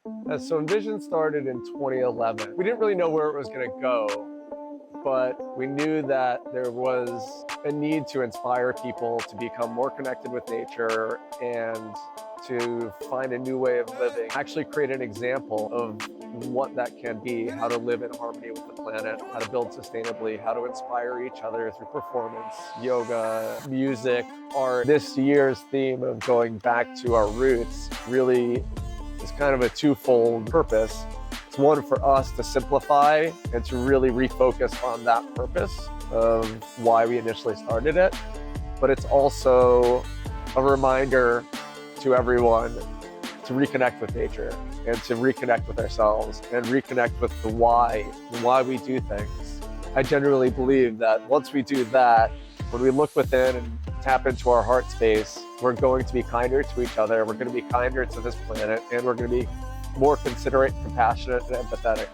So Envision started in 2011. We didn't really know where it was going to go, but we knew that there was a need to inspire people to become more connected with nature and to find a new way of living, actually create an example of what that can be, how to live in harmony with the planet, how to build sustainably, how to inspire each other through performance, yoga, music, art. This year's theme of going back to our roots really is kind of a twofold purpose. It's one for us to simplify and to really refocus on that purpose of why we initially started it. But it's also a reminder to everyone to reconnect with nature and to reconnect with ourselves and reconnect with the why we do things. I genuinely believe that once we do that, when we look within and tap into our heart space, we're going to be kinder to each other, we're going to be kinder to this planet, and we're going to be more considerate, compassionate, and empathetic.